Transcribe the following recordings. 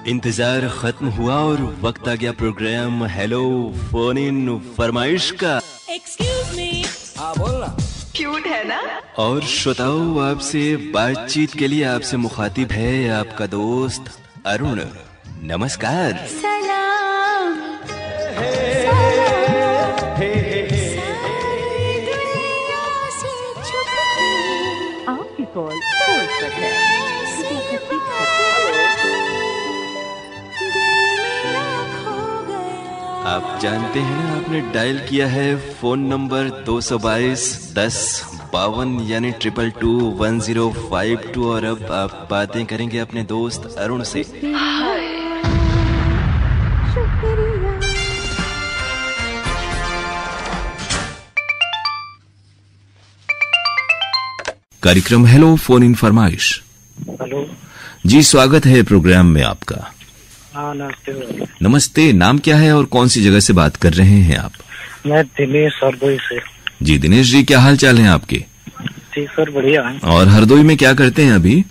इंतजार खत्म हुआ और वक्त आ गया प्रोग्राम हेलो फोन इन फरमाइश का। Excuse me. हाँ बोलना। क्यूट है ना। और श्रोताओं, आपसे बातचीत के लिए आपसे मुखातिब है आपका दोस्त अरुण। नमस्कार। सलाम। आपकी कॉल होल्ड पर है। आप जानते हैं ना, आपने डायल किया है फोन नंबर 222 10 52 यानी 2221 और अब आप बातें करेंगे अपने दोस्त अरुण से। कार्यक्रम हेलो फोन इन फरमाइश। हेलो जी, स्वागत है प्रोग्राम में आपका। हाँ नमस्ते। नमस्ते, नाम क्या है और कौन सी जगह से बात कर रहे हैं आप? मैं दिनेश हरदोई से। जी दिनेश जी, क्या हाल चाल है आपके? ठीक सर, बढ़िया है। और हरदोई में क्या करते हैं अभी?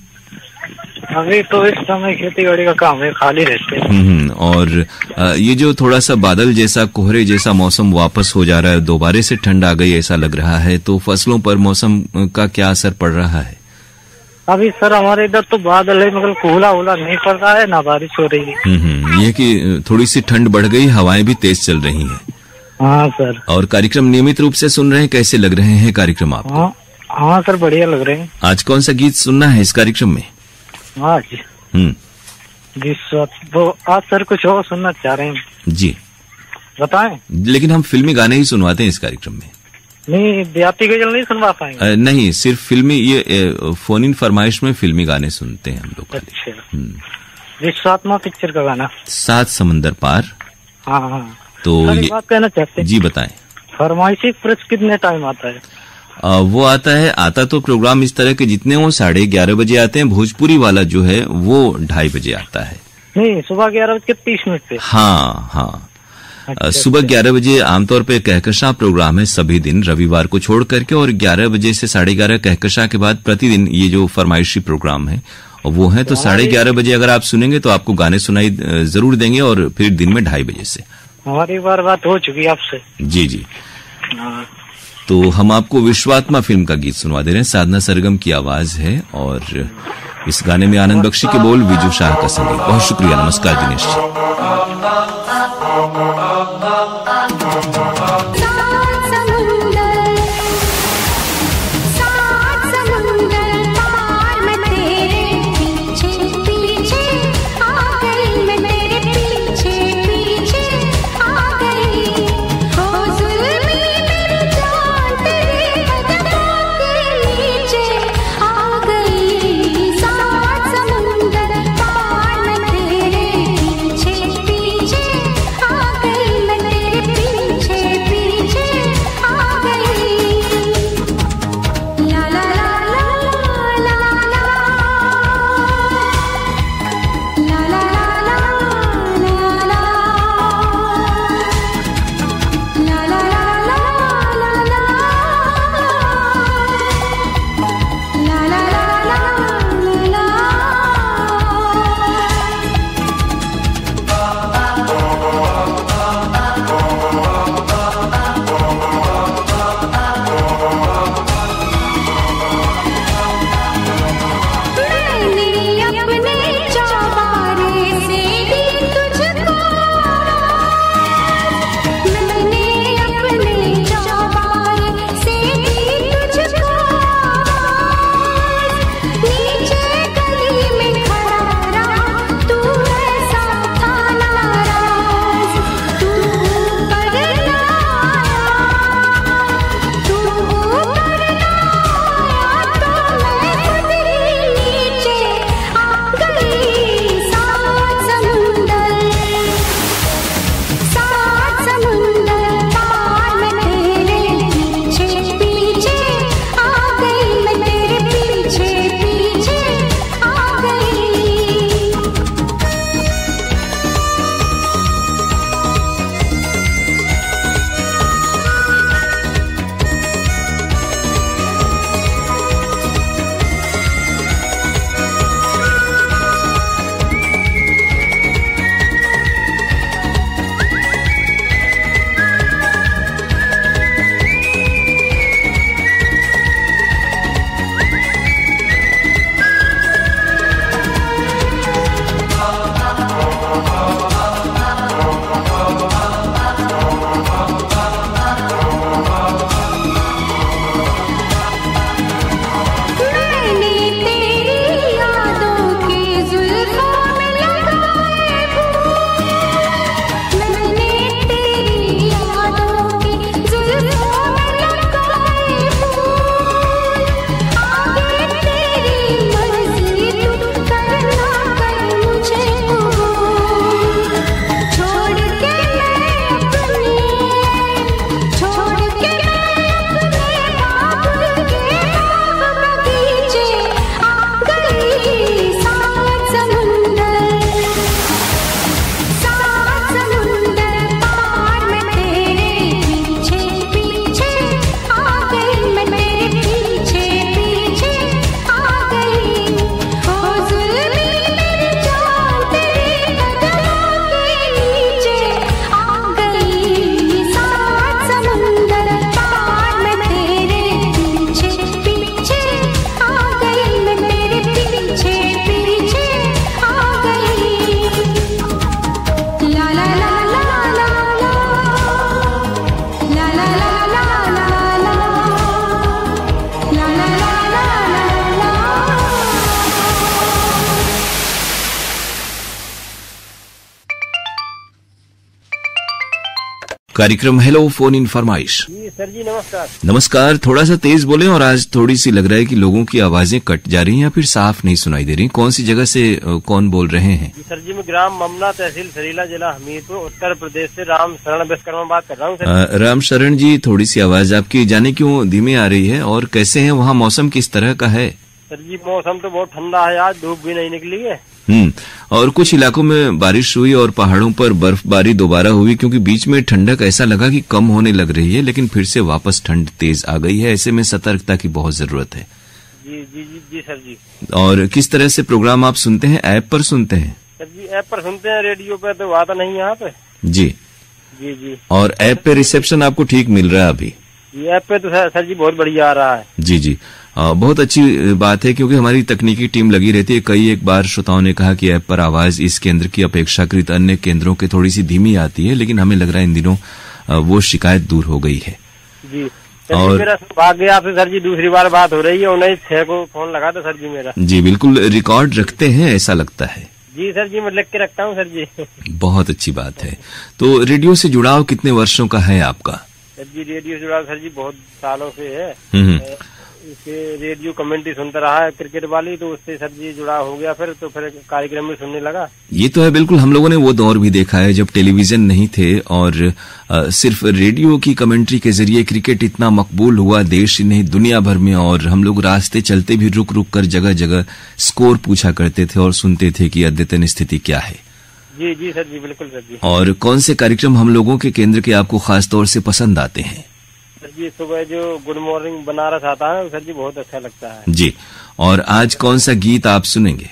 अभी तो इस समय खेती बाड़ी का काम है, खाली रहते हैं। और ये जो थोड़ा सा बादल जैसा कोहरे जैसा मौसम वापस हो जा रहा है, दोबारा से ठंड आ गई ऐसा लग रहा है, तो फसलों पर मौसम का क्या असर पड़ रहा है? अभी सर हमारे इधर तो बादल है, मगर कोहरा ओला नहीं पड़ रहा है, ना बारिश हो रही है। ये कि थोड़ी सी ठंड बढ़ गई, हवाएं भी तेज चल रही हैं। हाँ सर। और कार्यक्रम नियमित रूप से सुन रहे हैं, कैसे लग रहे हैं कार्यक्रम आपको? हाँ सर, बढ़िया लग रहे हैं। आज कौन सा गीत सुनना है इस कार्यक्रम में? हाँ जी जी सर, तो आज सर कुछ और सुनना चाह रहे हैं जी, बताएं। लेकिन हम फिल्मी गाने ही सुनवाते हैं इस कार्यक्रम में। नहीं, देहाती गजल नहीं सुनवा पाएंगे? नहीं, सिर्फ फिल्मी, ये फोन इन फरमाइश में फिल्मी गाने सुनते हैं हम लोग। अच्छा, विश्वात्मा पिक्चर का गाना 7 समंदर पार। हाँ हाँ। तो ये बात कहना चाहते हैं। जी बताएं। फरमाइशी प्रश्न कितने टाइम आता है? वो आता तो प्रोग्राम इस तरह के जितने वो 11:30 बजे आते हैं। भोजपुरी वाला जो है वो 2:30 बजे आता है। नहीं, सुबह 11:30 पे। हाँ हाँ। अच्छा, सुबह 11 बजे आमतौर पे कहकशा प्रोग्राम है सभी दिन रविवार को छोड़ करके, और 11 बजे से 11:30 कहकशा के बाद प्रतिदिन ये जो फरमाइशी प्रोग्राम है वो है। तो 11:30 बजे अगर आप सुनेंगे तो आपको गाने सुनाई जरूर देंगे, और फिर दिन में 2:30 बजे से। हमारी बार बात हो चुकी है आपसे। जी जी। हाँ। तो हम आपको विश्वात्मा फिल्म का गीत सुनवा दे रहे हैं। साधना सरगम की आवाज है और इस गाने में आनंद बख्शी के बोल, विजू शाह का संगीत। बहुत शुक्रिया। नमस्कार दिनेश जी। आ गई कार्यक्रम हेलो फोन इन फरमाइश। जी सर जी नमस्कार। नमस्कार, थोड़ा सा तेज बोलें। और आज थोड़ी सी लग रहा है कि लोगों की आवाजें कट जा रही हैं या फिर साफ नहीं सुनाई दे रही। कौन सी जगह से कौन बोल रहे हैं? जी सर जी मैं ग्राम ममला तहसील सरीला जिला हमीरपुर उत्तर प्रदेश से राम शरण विश्वकर्मा बात कर रहा हूँ सर। राम शरण जी, थोड़ी सी आवाज आपकी जाने क्यों धीमी आ रही है, और कैसे हैं वहाँ, मौसम किस तरह का है? सर जी मौसम तो बहुत ठंडा है, आज धूप भी नहीं निकली है। और कुछ इलाकों में बारिश हुई और पहाड़ों पर बर्फबारी दोबारा हुई, क्योंकि बीच में ठंडक ऐसा लगा कि कम होने लग रही है, लेकिन फिर से वापस ठंड तेज आ गई है। ऐसे में सतर्कता की बहुत जरूरत है। जी जी जी जी सर जी। और किस तरह से प्रोग्राम आप सुनते हैं? ऐप पर सुनते हैं? सर जी ऐप पर सुनते हैं, रेडियो पे तो आता नहीं यहाँ पे। जी जी जी। और ऐप पे रिसेप्शन आपको ठीक मिल रहा है अभी? ये ऐप पे तो सर जी बहुत बढ़िया आ रहा है। जी जी, बहुत अच्छी बात है, क्योंकि हमारी तकनीकी टीम लगी रहती है। कई एक बार श्रोताओं ने कहा कि ऐप पर आवाज इस केंद्र की अपेक्षाकृत अन्य केंद्रों के थोड़ी सी धीमी आती है, लेकिन हमें लग रहा है इन दिनों वो शिकायत दूर हो गई है। जी और मेरा भाग्य आपसे सर जी दूसरी बार बात हो रही है, 19/6 को फोन लगा था सर जी मेरा। जी बिल्कुल, रिकॉर्ड रखते हैं ऐसा लगता है। जी सर जी मैं लिख के रखता हूँ सर जी। बहुत अच्छी बात है। तो रेडियो से जुड़ाव कितने वर्षों का है आपका? सर जी रेडियो से जुड़ा सर जी बहुत सालों से है। इसके रेडियो कमेंट्री सुनता रहा है क्रिकेट वाली, तो उससे सर जी जुड़ा हो गया, फिर कार्यक्रम में सुनने लगा। ये तो है, बिल्कुल हम लोगों ने वो दौर भी देखा है जब टेलीविजन नहीं थे और सिर्फ रेडियो की कमेंट्री के जरिए क्रिकेट इतना मकबूल हुआ देश ही नहीं दुनिया भर में, और हम लोग रास्ते चलते भी रुक रुक कर जगह जगह स्कोर पूछा करते थे और सुनते थे कि अद्यतन स्थिति क्या है। जी जी सर जी बिल्कुल सर जी। और कौन से कार्यक्रम हम लोगों के केंद्र के आपको खास तौर से पसंद आते हैं? सर जी सुबह जो गुड मॉर्निंग बनारस आता है सर जी बहुत अच्छा लगता है। जी, और आज कौन सा गीत आप सुनेंगे?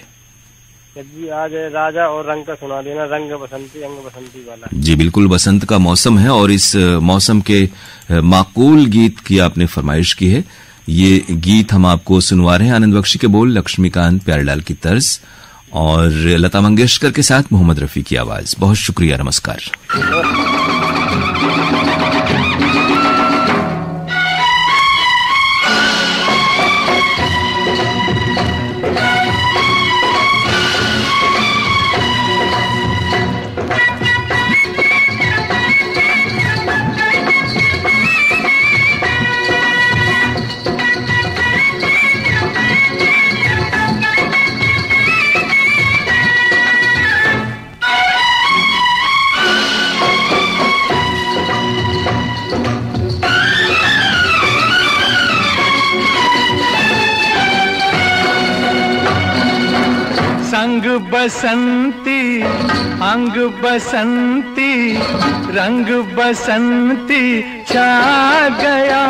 सर जी आज राजा और रंग का सुना देना, रंग बसंती अंग बसंती वाला। जी बिल्कुल, बसंत का मौसम है और इस मौसम के माकूल गीत की आपने फरमाइश की है। ये गीत हम आपको सुनवा रहे हैं। आनंद बख्शी के बोल, लक्ष्मीकांत प्यारेलाल की तर्ज और लता मंगेशकर के साथ मोहम्मद रफी की आवाज। बहुत शुक्रिया, नमस्कार। संग बसंती अंग बसंती रंग बसंती छा गया,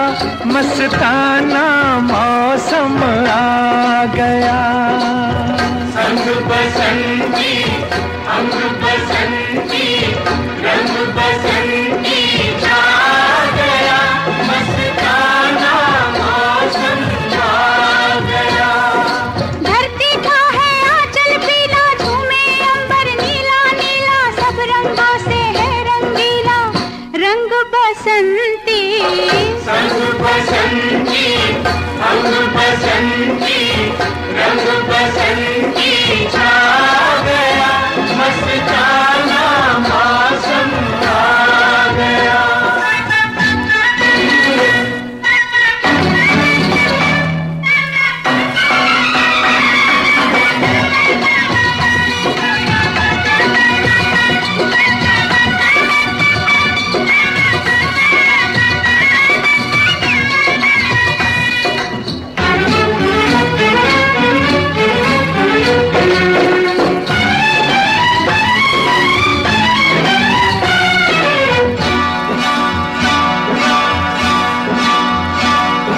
मस्ताना मौसम आ गया। संग बसंती अंग बसंती रंग बसंती छा गया, मस्ताना मौसम आ गया। धरती का है आंचल पीला, झूमे अंबर नीला नीला, सब रंगों से है रंगीला, रंग बसंती। संग बसंती अंग बसंती रंग बसंती छा गया, मस्ताना मौसम आ गया।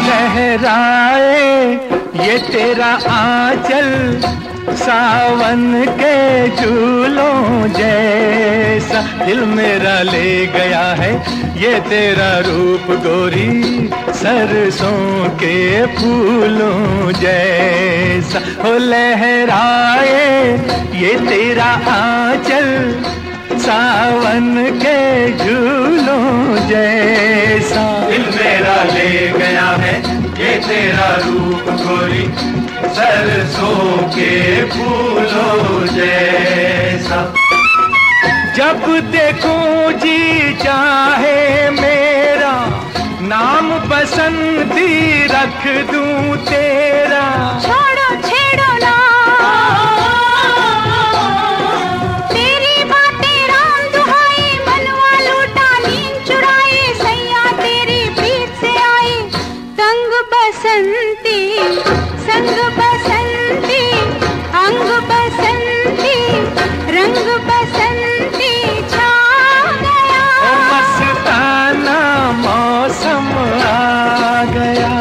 लहराए ये तेरा आंचल सावन के झूलों जैसा, दिल मेरा ले गया है ये तेरा रूप गोरी, सरसों के फूलों जैसा। हो लहराए ये तेरा आंचल सावन के झूलों जैसा, दिल मेरा ले गया है ये तेरा रूप गोरी, सरसों के फूलों जैसा। जब देखूं जी चाहे मेरा नाम बसंती रख दूं तेरा। छोड़ो छेड़ो ना तेरी बातें राम दुहाई, मनवा लूटा नींद चुराई, सैया तेरी प्रीत से आई तंग बसंती, संग बसंती, अंग बसंती, रंग बसंती छा गया। मस्ताना मौसम आ गया।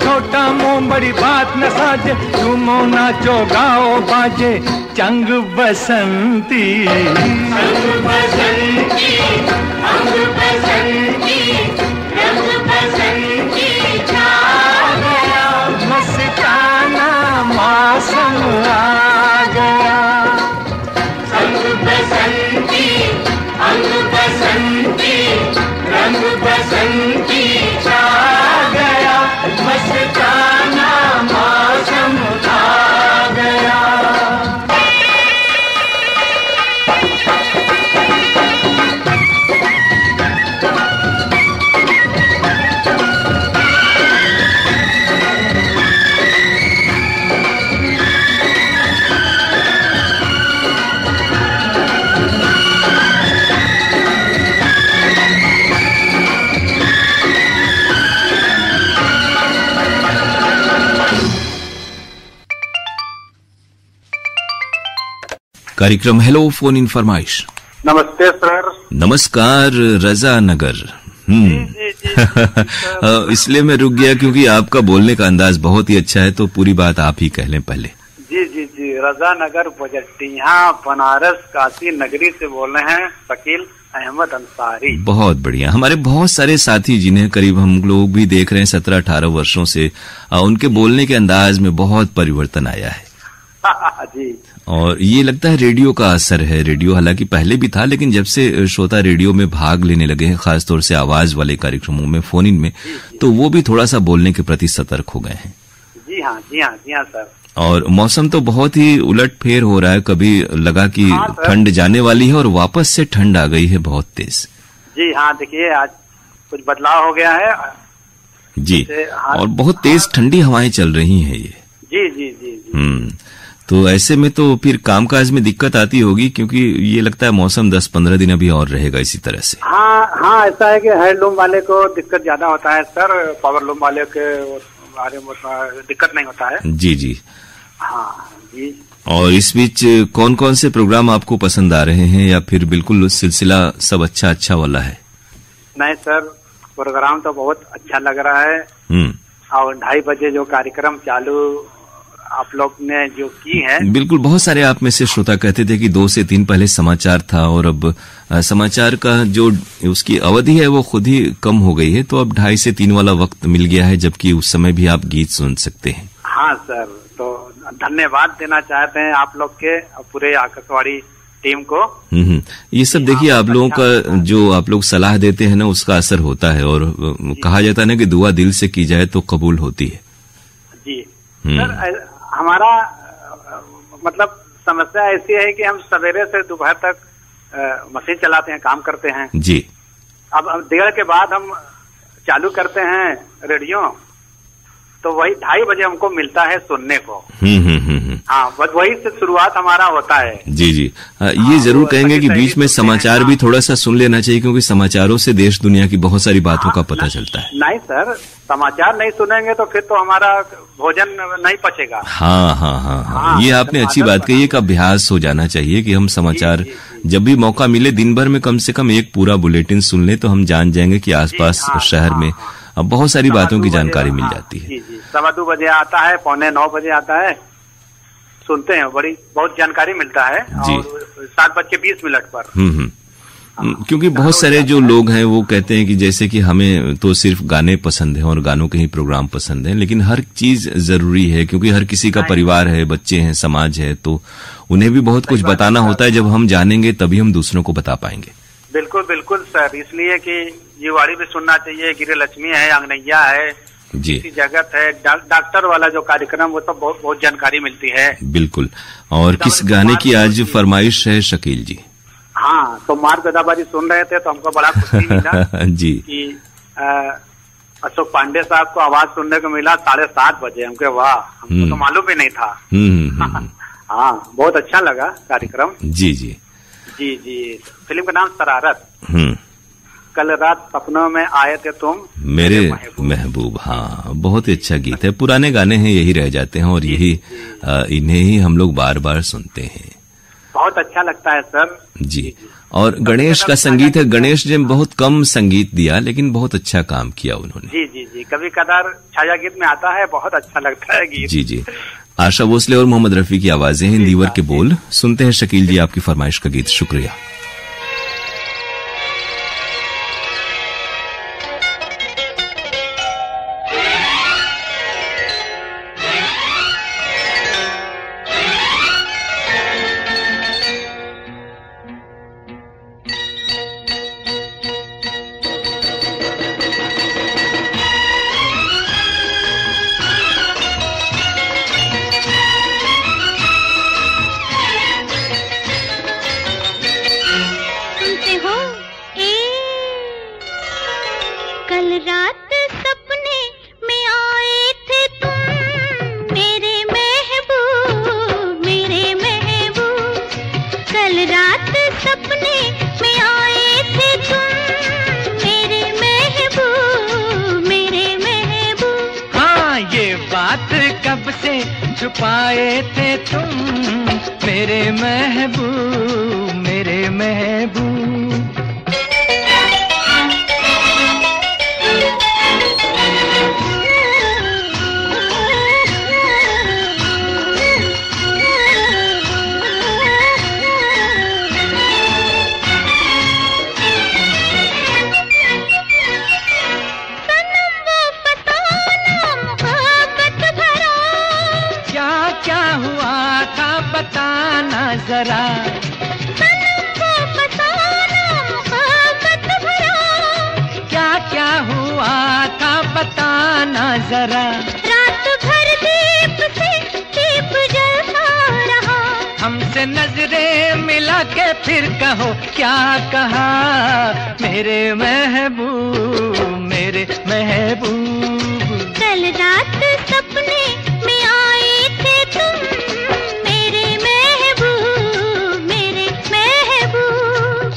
छोटा मुंह बड़ी बात न साजे, झूमो नाचो गाओ बाजे चंग बसंती। संग बसंती, अंग बसंती, रंग बसंती छा गया। मस्ताना मौसम आ गया। संग बसंती, अंग बसंती, रंग बसंती छा गया। मस्ताना मौसम आ गया। कार्यक्रम हेलो फोन इन फरमाइश। नमस्ते सर। नमस्कार रजा नगर। इसलिए मैं रुक गया क्योंकि आपका बोलने का अंदाज बहुत ही अच्छा है, तो पूरी बात आप ही कह लें पहले। जी जी जी, रजा नगर बजट्टिया बनारस काशी नगरी से बोल रहे हैं शकील अहमद अंसारी। बहुत बढ़िया। हमारे बहुत सारे साथी जिन्हें करीब हम लोग भी देख रहे हैं 17-18 वर्षों से, उनके बोलने के अंदाज में बहुत परिवर्तन आया है। जी। और ये लगता है रेडियो का असर है। रेडियो हालांकि पहले भी था, लेकिन जब से श्रोता रेडियो में भाग लेने लगे हैं, खासतौर से आवाज वाले कार्यक्रमों में, फोन इन में, तो वो भी थोड़ा सा बोलने के प्रति सतर्क हो गए हैं। जी हाँ जी हाँ जी हाँ सर। और मौसम तो बहुत ही उलट फेर हो रहा है। कभी लगा कि ठंड जाने वाली है और वापस से ठंड आ गई है बहुत तेज। जी हाँ, देखिए आज कुछ बदलाव हो गया है जी, और बहुत तेज ठंडी हवाएं चल रही हैं ये। जी जी जी जी। तो ऐसे में तो फिर कामकाज में दिक्कत आती होगी, क्योंकि ये लगता है मौसम 10-15 दिन अभी और रहेगा इसी तरह से। हाँ, ऐसा है कि हैंडलूम वाले को दिक्कत ज्यादा होता है सर, पावरलूम वाले के बारे में दिक्कत नहीं होता है। जी जी हाँ जी। और इस बीच कौन कौन से प्रोग्राम आपको पसंद आ रहे हैं, या फिर बिल्कुल सिलसिला सब अच्छा वाला है? नहीं सर, प्रोग्राम तो बहुत अच्छा लग रहा है। और 2:30 बजे जो कार्यक्रम चालू आप लोग ने जो की है, बिल्कुल। बहुत सारे आप में से श्रोता कहते थे कि 2 से 3 पहले समाचार था, और अब समाचार का जो उसकी अवधि है वो खुद ही कम हो गई है, तो अब 2:30 से 3 वाला वक्त मिल गया है, जबकि उस समय भी आप गीत सुन सकते हैं। हाँ सर, तो धन्यवाद देना चाहते हैं आप लोग के पूरे आकाशवाणी टीम को। ये सब देखिए, आप लोगों का जो आप लोग सलाह देते हैं ना, उसका असर होता है, और कहा जाता है ना कि दुआ दिल से की जाए तो कबूल होती है। जी सर, हमारा मतलब समस्या ऐसी है कि हम सवेरे से दोपहर तक मशीन चलाते हैं, काम करते हैं जी। अब 1:30 के बाद हम चालू करते हैं रेडियो, तो वही 2:30 बजे हमको मिलता है सुनने को। हाँ, बस वही से शुरुआत हमारा होता है। जी जी। ये जरूर कहेंगे कि बीच में समाचार भी थोड़ा सा सुन लेना चाहिए, क्योंकि समाचारों से देश दुनिया की बहुत सारी बातों का पता चलता है। नहीं सर, समाचार नहीं सुनेंगे तो फिर तो हमारा भोजन नहीं पचेगा। हाँ हाँ हाँ हाँ, ये आपने अच्छी बात कही। एक अभ्यास हो जाना चाहिए कि हम समाचार जब भी मौका मिले दिन भर में कम से कम एक पूरा बुलेटिन सुन ले, तो हम जान जाएंगे कि आसपास शहर में अब बहुत सारी बातों की जानकारी मिल जाती है। 2:15 बजे आता है, 8:45 बजे आता है, सुनते हैं, बहुत जानकारी मिलता है। जी। और 7:20 पर। क्योंकि बहुत सारे जो लोग हैं वो कहते हैं कि जैसे कि हमें तो सिर्फ गाने पसंद हैं और गानों के ही प्रोग्राम पसंद हैं, लेकिन हर चीज जरूरी है, क्योंकि हर किसी का परिवार है, बच्चे हैं, समाज है, तो उन्हें भी बहुत कुछ बताना होता है। जब हम जानेंगे तभी हम दूसरों को बता पाएंगे। बिल्कुल बिल्कुल सर, इसलिए कि युवाड़ी भी सुनना चाहिए, गिरे लक्ष्मी है, अंगनैया है जी, जगत है, डॉक्टर वाला जो कार्यक्रम, वो सब बहुत जानकारी मिलती है। बिल्कुल। और किस गाने की आज फरमाइश है शकील जी? हाँ, तो मार्ग गदाबाजी सुन रहे थे तो हमको बड़ा खुशी मिला जी कि अशोक पांडे साहब को आवाज सुनने को मिला 7:30 बजे। हमको वाह, हमको तो मालूम भी नहीं था। हाँ, बहुत अच्छा लगा कार्यक्रम। जी जी जी जी। फिल्म का नाम शरारत। कल रात सपनों में आए थे तुम मेरे महबूब। हाँ, बहुत ही अच्छा गीत है। पुराने गाने हैं, यही रह जाते हैं और यही इन्हें ही हम लोग बार बार सुनते हैं। बहुत अच्छा लगता है सर जी। और गणेश का संगीत है। गणेश जी बहुत कम संगीत दिया, लेकिन बहुत अच्छा काम किया उन्होंने। जी जी जी। कभी कदार छाया गीत में आता है, बहुत अच्छा लगता है गीत। जी जी। आशा भोसले और मोहम्मद रफी की आवाजें हैं, दीवर के बोल। सुनते हैं शकील जी आपकी फरमाइश का गीत। शुक्रिया। कल रात सपने में आए थे तुम मेरे महबूब, मेरे महबूब। कल रात सपने में आए थे तुम मेरे महबूब, मेरे महबूब। हाँ, ये बात कब से छुपाए थे तुम मेरे महबूब, मेरे महबूब। बताना जरा, को बताना मोहब्बत भरा। क्या क्या हुआ था बताना जरा। रात भर दीप से दीप जलता रहा। हमसे नजरें मिला के फिर कहो क्या कहा मेरे महबूब, मेरे महबूब। कल रात सपने में आए थे तुम मेरे महबूब, मेरे महबूब।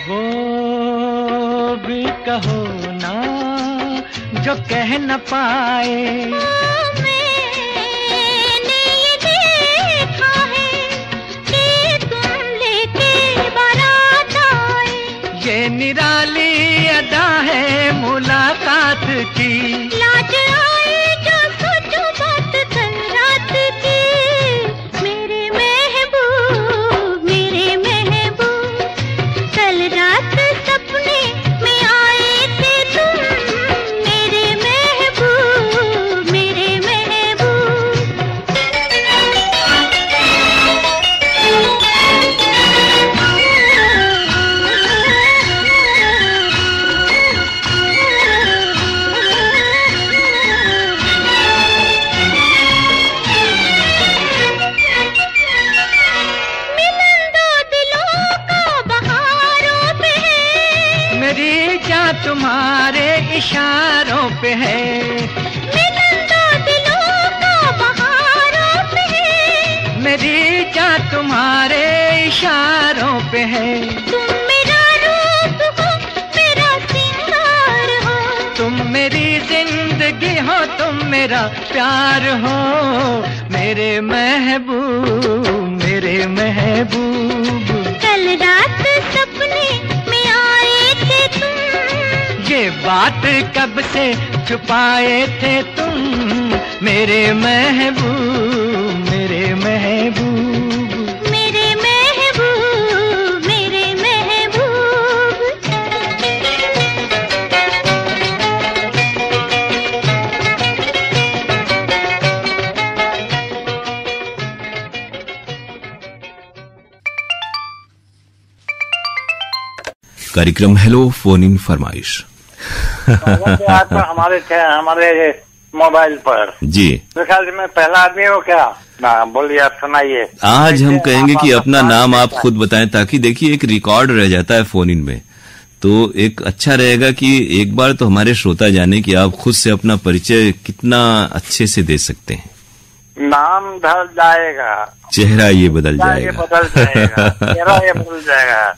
वो भी कहो ना जो कह न पाए। मैंने ये देखा है कि तुम लेके बारात आए। ये निराली अदा है मुलाकात की। लाज आए जो सोचो बात कल रात की। मेरे महबूब, मेरे महबूब। कल रात सपने में आए थे तुम मेरे महबूब, मेरे महबूब। इशारों पे है, मिलंदो दिलों का बहारों पे है, मेरी जान तुम्हारे इशारों पे है। तुम मेरा रूप हो, मेरा सिंगार हो, तुम मेरी जिंदगी हो, तुम मेरा प्यार हो, मेरे महबूब, मेरे महबूब। कल रात सपने में आए थे तुम, ये बात कब से छुपाए थे तुम, मेरे महबूब, मेरे महबूब, मेरे महबूब, मेरे महबूब। कार्यक्रम हेलो फोन इन फरमाइश। आज तो हमारे मोबाइल पर जी मेरे ख्याल से मैं पहला आदमी हूँ क्या? ना बोलिए, आप सुनाइए। आज हम कहेंगे कि अपना नाम आप खुद बताएं, ताकि देखिए एक रिकॉर्ड रह जाता है फोन इन में, तो एक अच्छा रहेगा कि एक बार तो हमारे श्रोता जाने कि आप खुद से अपना परिचय कितना अच्छे से दे सकते हैं। नाम ढल जाएगा, चेहरा ये बदल ये बदल जाएगा, चेहरा ये बदल जाएगा,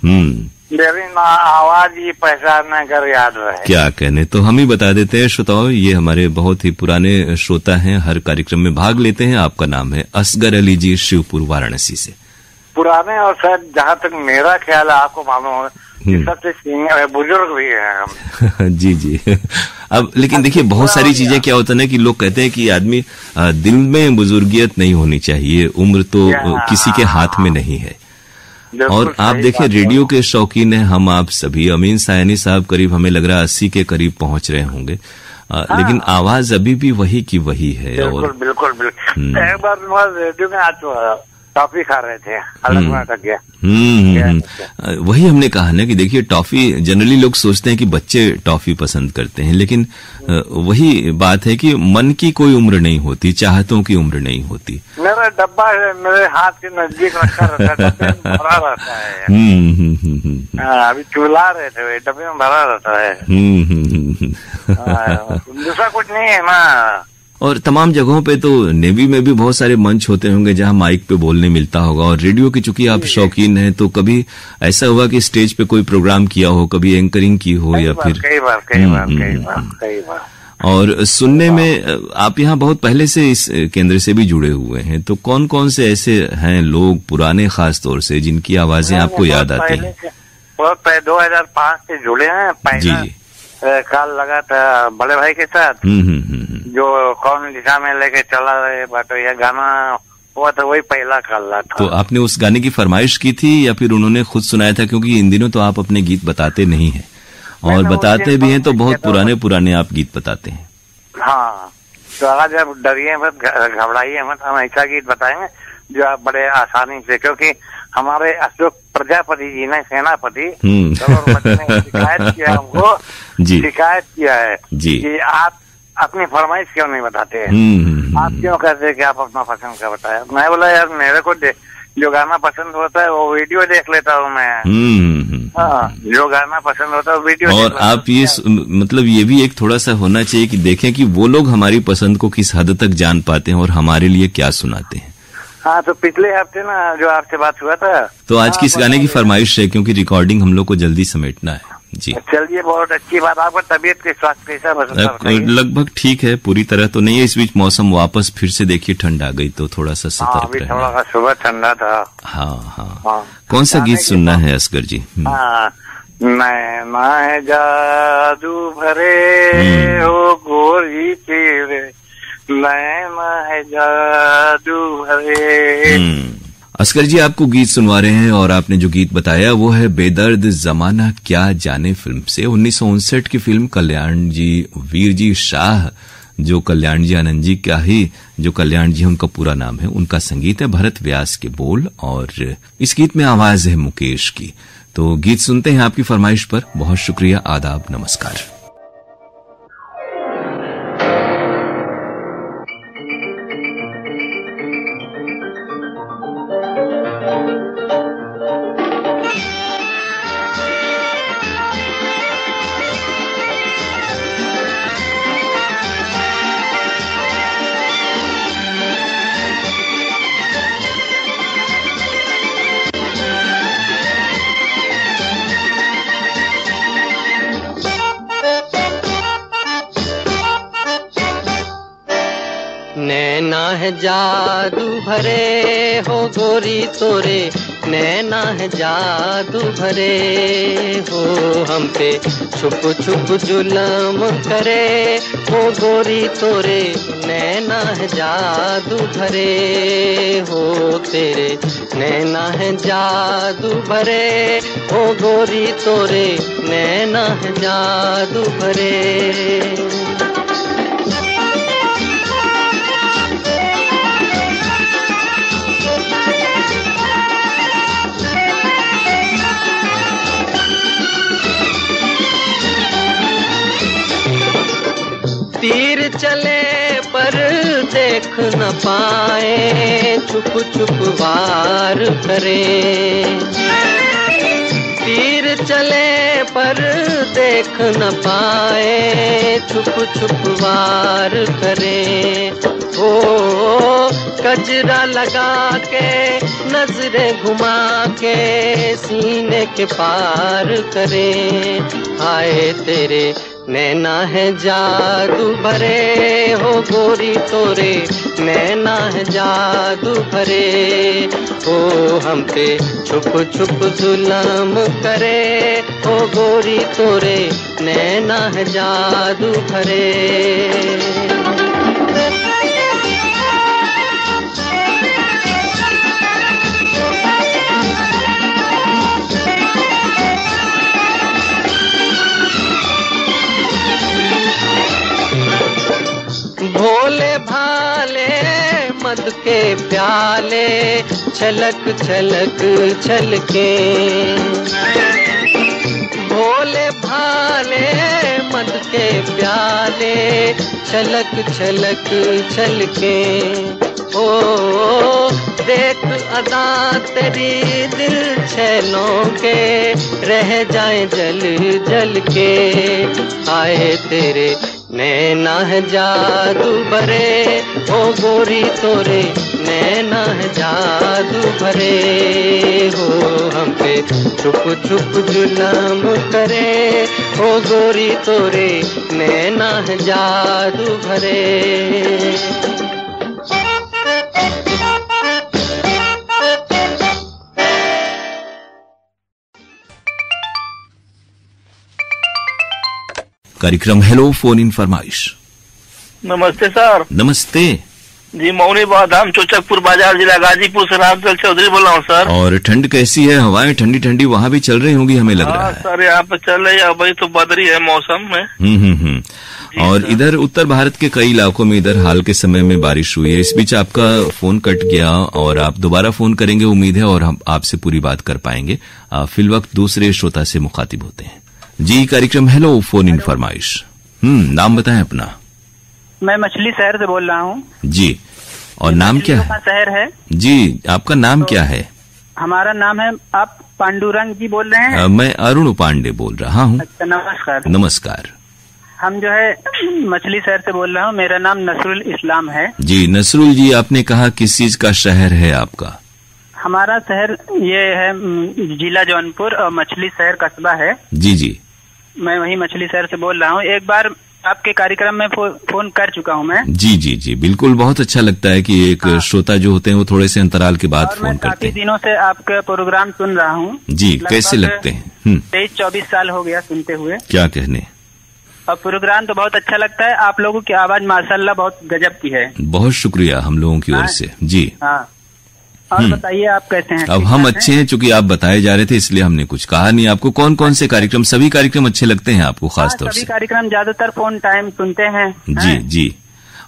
मेरी आवाज ही पहचानने कर याद रहे। क्या कहने, तो हम ही बता देते हैं श्रोताओं, ये हमारे बहुत ही पुराने श्रोता हैं, हर कार्यक्रम में भाग लेते हैं। आपका नाम है असगर अली जी, शिवपुर वाराणसी से। पुराने और शायद जहाँ तक मेरा ख्याल है, आपको मालूम है सबसे सीनियर है, बुजुर्ग भी है हम। जी जी। अब लेकिन देखिए बहुत सारी चीजें क्या होता है ना कि लोग कहते हैं कि आदमी दिल में बुजुर्गियत नहीं होनी चाहिए, उम्र तो किसी के हाथ में नहीं है। और आप देखिए रेडियो के शौकीन हैं हम आप सभी। अमीन सायनी साहब करीब हमें लग रहा है 80 के करीब पहुंच रहे होंगे, लेकिन आवाज अभी भी वही की वही है। बिल्कुल और बिल्कुल बिल्कुल। एक बार रेडियो में आज टॉफी खा रहे थे, अलग में अटक गया। वही हमने कहा ना कि देखिए टॉफी जनरली लोग सोचते हैं कि बच्चे टॉफी पसंद करते हैं, लेकिन वही बात है कि मन की कोई उम्र नहीं होती, चाहतों की उम्र नहीं होती। मेरा डब्बा है मेरे हाथ के नजदीक रखा रहता है, डब्बे में भरा रहता है। अभी चूल्हा रहे थे, डब्बे में भरा रहता है। दूसरा कुछ नहीं है ना। और तमाम जगहों पे तो नेवी में भी बहुत सारे मंच होते होंगे जहां माइक पे बोलने मिलता होगा, और रेडियो की चूंकि आप शौकीन हैं तो कभी ऐसा हुआ कि स्टेज पे कोई प्रोग्राम किया हो, कभी एंकरिंग की हो, या फिर कई बार। और सुनने में आप यहाँ बहुत पहले से इस केंद्र से भी जुड़े हुए हैं, तो कौन कौन से ऐसे हैं लोग पुराने खास तौर से जिनकी आवाजें आपको याद आती हैं? बहुत पहले 2005 से जुड़े हैं। पहले कॉल लगा था बड़े भाई के साथ, जो कौन दिशा में लेके चला रहे बट ये गाना हुआ था, वही पहला कॉल था। तो आपने उस गाने की फरमाइश की थी या फिर उन्होंने खुद सुनाया था? क्योंकि इन दिनों तो आप अपने गीत बताते नहीं हैं, और बताते भी हैं तो बहुत पुराने आप गीत बताते हैं। हाँ, तो आज आप डरिए मत, घबराइए मत, हम ऐसा गीत बताएंगे जो आप बड़े आसानी से, क्योंकि हमारे अशोक प्रजापति जी ने, सेनापति ने शिकायत किया हमको, शिकायत किया है कि आप अपनी फरमाइश क्यों नहीं बताते हैं, आप क्यों कहते हैं कि आप अपना पसंद का बताए। मैं बोला यार मेरे को जो गाना पसंद होता है वो वीडियो देख लेता हूँ मैं। जो गाना पसंद होता है वीडियो। और आप ये मतलब ये भी एक थोड़ा सा होना चाहिए कि देखें कि वो लोग हमारी पसंद को किस हद तक जान पाते हैं और हमारे लिए क्या सुनाते हैं। हाँ, तो पिछले हफ्ते ना जो आपसे बात हुआ था, तो आज किस गाने की फरमाइश है, क्योंकि रिकॉर्डिंग हम लोग को जल्दी समेटना है। जी चलिए, बहुत अच्छी बात। आपका तबीयत के स्वास्थ्य कैसा? लगभग ठीक है, पूरी तरह तो नहीं है। इस बीच मौसम वापस फिर से देखिए ठंड आ गई, तो थोड़ा सा सतर्क रहना। थोड़ा सुबह ठंडा था। हाँ। कौन सा गीत सुनना है असगर जी? नैना है जादू भरे हो गोरी तेरे, नैना है जादू भरे। असगर जी आपको गीत सुनवा रहे हैं, और आपने जो गीत बताया वो है बेदर्द जमाना क्या जाने फिल्म से। 1959 की फिल्म कल्याण जी वीर जी शाह, जो कल्याण जी आनंद जी का ही, जो कल्याण जी उनका पूरा नाम है, उनका संगीत है, भरत व्यास के बोल, और इस गीत में आवाज है मुकेश की। तो गीत सुनते हैं आपकी फरमाइश पर। बहुत शुक्रिया, आदाब, नमस्कार। है जादू भरे हो गोरी तोरे नैना है जादू भरे हो हम पे छुप छुप जुल्म करे हो गोरी तोरे नैना है जादू भरे हो तेरे नैना है जादू भरे हो गोरी तोरे नैना है जादू भरे। तीर चले पर देख न पाए छुप छुप वार करे। तीर चले पर देख न पाए छुप छुप वार करे। ओ कजरा लगा के नजरें घुमा के सीने के पार करे। आए तेरे नैना है जादू भरे हो गोरी तोरे नैना है जादू भरे हो हम पे छुप छुप जुल्म करे हो गोरी तोरे नैना है जादू भरे। भोले भाले मद के प्याले छलक छलक छलके। भोले भाले मद के प्याले छलक छलक छलके। ओ देख अदा तेरी दिल छैलों के रह जाए जल जल के। आए तेरे नैना है जादू भरे ओ गोरी तोरे नैना है जादू भरे हो हम पे छुप छुप जुल्म करे ओ गोरी तोरे नैना है जादू भरे। कार्यक्रम हेलो फोन इन फरमाइश। नमस्ते सर। नमस्ते जी, मौनी बादाम चोचकपुर बाजार जिला गाजीपुर से रामचल चौधरी बोल रहा हूँ सर। और ठंड कैसी है? हवाएं ठंडी ठंडी वहाँ भी चल रही होंगी हमें लग रहा है। सर यहाँ पे चल रही है, अभी तो बदरी है मौसम में। और इधर उत्तर भारत के कई इलाकों में इधर हाल के समय में बारिश हुई है। इस बीच आपका फोन कट गया और आप दोबारा फोन करेंगे उम्मीद है, और हम आपसे पूरी बात कर पाएंगे। फिलवक्त दूसरे श्रोता से मुखातिब होते हैं। जी, कार्यक्रम हेलो फोन इन फरमाइश। नाम बताएं अपना। मैं मछली शहर से बोल रहा हूँ। जी, और नाम क्या है? शहर है जी, आपका नाम क्या है? हमारा नाम है, आप पांडुरंग जी बोल रहे हैं? मैं अरुण पांडे बोल रहा हूँ। अच्छा, नमस्कार। नमस्कार। हम जो है मछली शहर से बोल रहा हूँ, मेरा नाम नसरुल इस्लाम है। जी नसरुल जी, आपने कहा किस चीज का शहर है आपका? हमारा शहर ये है जिला जौनपुर और मछली शहर कस्बा है। जी जी, मैं वही मछली शहर से बोल रहा हूँ। एक बार आपके कार्यक्रम में फोन कर चुका हूँ मैं। जी जी जी, बिल्कुल। बहुत अच्छा लगता है कि एक श्रोता जो होते हैं वो थोड़े से अंतराल के बाद फोन करते हैं। काफी दिनों से आपका प्रोग्राम सुन रहा हूँ। जी, कैसे लगते हैं? 23-24 साल हो गया सुनते हुए। क्या कहने। और प्रोग्राम तो बहुत अच्छा लगता है। आप लोगों की आवाज माशाल्लाह बहुत गजब की है। बहुत शुक्रिया हम लोगों की ओर से। जी हाँ, और बताइए आप कैसे हैं? अब हम अच्छे हैं, चूंकि आप बताए जा रहे थे इसलिए हमने कुछ कहा नहीं। आपको कौन कौन से कार्यक्रम, सभी कार्यक्रम अच्छे लगते हैं आपको खास तौर से? सभी कार्यक्रम ज्यादातर फोन टाइम सुनते हैं। जी जी।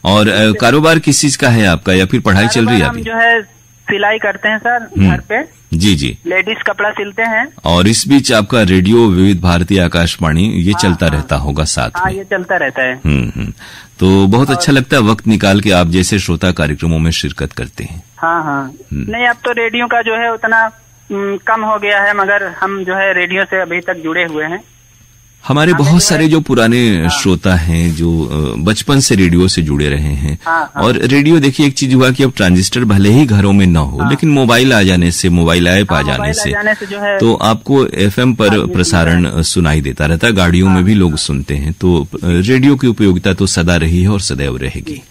और कारोबार किस चीज का है आपका, या फिर पढ़ाई चल रही है अभी? हम जो है सिलाई करते हैं सर घर पे। जी जी, लेडीज कपड़ा सिलते हैं। और इस बीच आपका रेडियो विविध भारती आकाशवाणी ये चलता रहता होगा साथ में? ये चलता रहता है। तो बहुत अच्छा लगता है वक्त निकाल के आप जैसे श्रोता कार्यक्रमों में शिरकत करते हैं। हाँ। नहीं, अब तो रेडियो का जो है उतना कम हो गया है, मगर हम जो है रेडियो से अभी तक जुड़े हुए हैं। हमारे बहुत सारे जो पुराने श्रोता हैं जो बचपन से रेडियो से जुड़े रहे हैं, और रेडियो देखिए एक चीज हुआ कि अब ट्रांजिस्टर भले ही घरों में न हो, लेकिन मोबाइल आ जाने से, मोबाइल ऐप आ जाने से जो है तो आपको एफएम पर प्रसारण सुनाई देता रहता है, गाड़ियों में भी लोग सुनते हैं। तो रेडियो की उपयोगिता तो सदा रही है और सदैव रहेगी।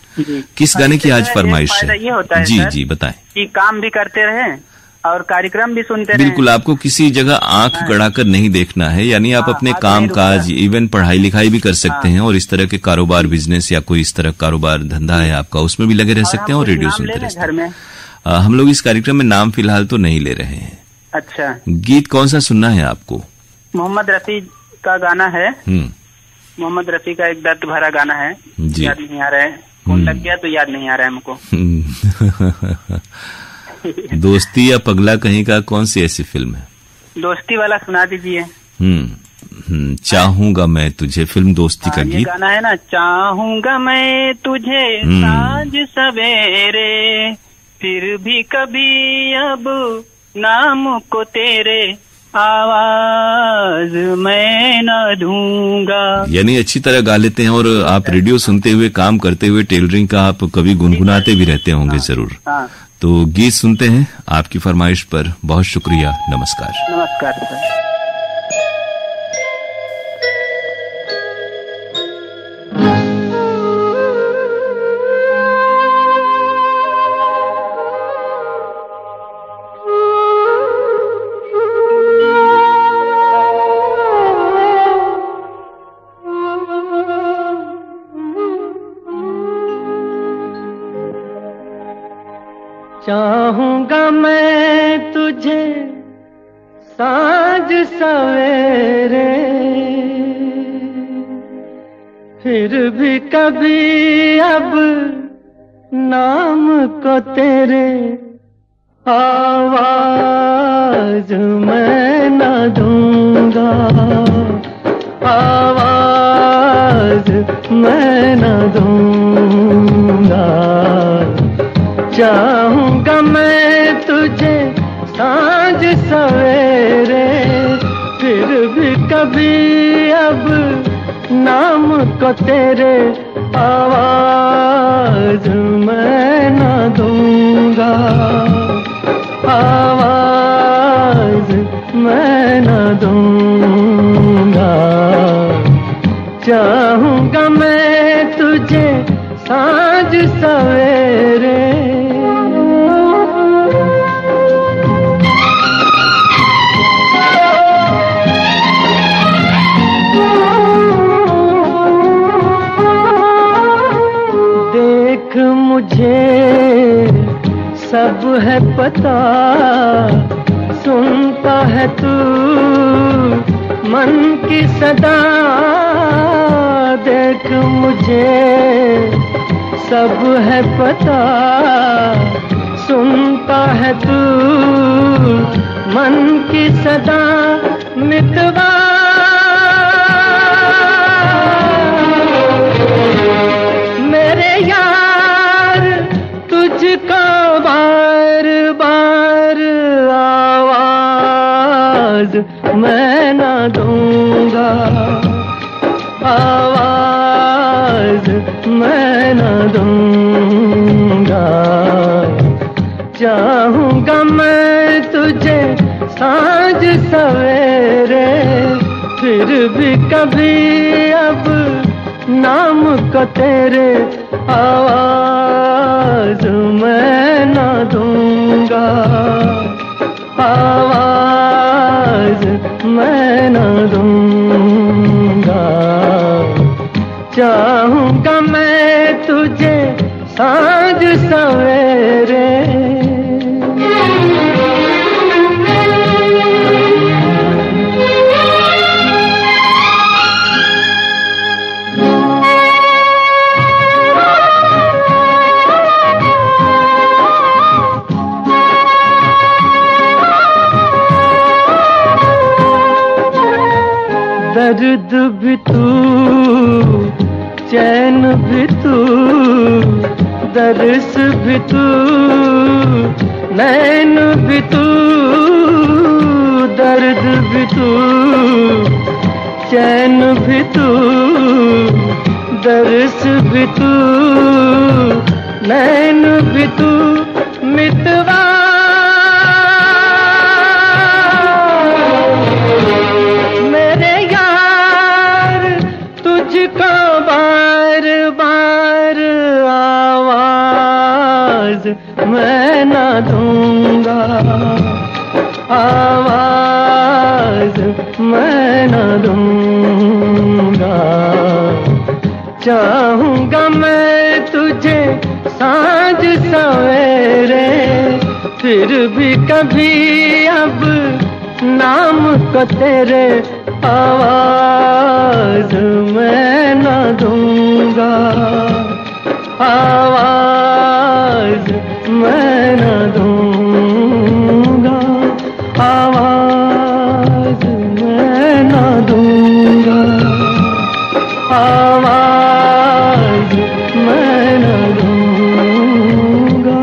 किस गाने की आज फरमाइश है? ये होता है जी जी बताएं। कि काम भी करते रहे और कार्यक्रम भी सुनते रहे। बिल्कुल, आपको किसी जगह आंख गड़ाकर नहीं देखना है, यानी आप अपने काम काज, इवन पढ़ाई लिखाई भी कर सकते हैं, और इस तरह के कारोबार, बिजनेस या कोई इस तरह कारोबार धंधा है आपका, उसमें भी लगे रह सकते हैं और रेडियो सुनते रह सकते हैं। हम लोग इस कार्यक्रम में नाम फिलहाल तो नहीं ले रहे हैं। अच्छा, गीत कौन सा सुनना है आपको? मोहम्मद रफी का गाना है। मोहम्मद रफी का एक दर्द भरा गाना है, याद नहीं आ रहा है, फोन लग गया तो याद नहीं आ रहा है हमको। दोस्ती या पगला कहीं का, कौन सी ऐसी फिल्म है? दोस्ती वाला सुना दीजिए। चाहूंगा मैं तुझे, फिल्म दोस्ती का गीत गाना है ना। चाहूंगा मैं तुझे साँझ सवेरे, फिर भी कभी अब नाम को तेरे आवाज मैं न दूंगा। यानी अच्छी तरह गा लेते हैं, और आप रेडियो सुनते हुए, काम करते हुए, टेलरिंग का आप कभी गुनगुनाते भी रहते होंगे जरूर। तो गीत सुनते हैं आपकी फरमाइश पर। बहुत शुक्रिया, नमस्कार। नमस्कार सर। चाहूंगा मैं तुझे साँझ सवेरे, फिर भी कभी अब नाम को तेरे आवाज मैं न दूंगा, आवाज मैं न दूंगा। चाहूंगा मैं तुझे साँझ सवेरे, फिर भी कभी अब नाम को तेरे आवाज मैं न दूंगा, आवाज मैं न दूंगा। चाहूंगा मैं तुझे साँझ सवेरे। मुझे सब है पता, सुनता है तू मन की सदा। देख मुझे सब है पता, सुनता है तू मन की सदा। मितवा मेरे यार तुझको बार बार आवाज मैं न दूंगा, आवाज मैं न दूंगा। चाहूंगा मैं तुझे साँझ सवेरे, फिर भी कभी अब नाम को तेरे आवाज मैं न दूंगा, आवाज मैं न दूंगा। चाहूंगा मैं तुझे साँझ सवेरे। दर्द भी तू, चैन भी तू, दर्स भी तू, नैन भी तू। दर्द भी तू, चैन भी तू, दर्स भी तू, नैन भी तू, मितवा मेरे यार तुझको बार बार आवाज मैं ना दूंगा, आवाज मैं ना दूंगा। चाहूंगा मैं तुझे सांझ सवेरे, फिर भी कभी अब नाम को तेरे आवाज मैं ना दूंगा, आवाज मैं ना दूंगा, आवाज मैं ना दूंगा, आवाज मैं ना दूंगा।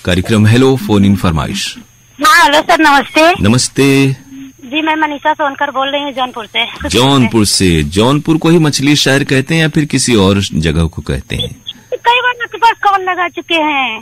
कार्यक्रम हेलो फोन इन फरमाइश। हाँ हेलो सर, नमस्ते। नमस्ते जी, मैं मनीषा सोनकर बोल रही हूँ जौनपुर से। जौनपुर से। जौनपुर को ही मछली शहर कहते हैं या फिर किसी और जगह को कहते हैं? कई बार आपके पास कॉल लगा चुके हैं।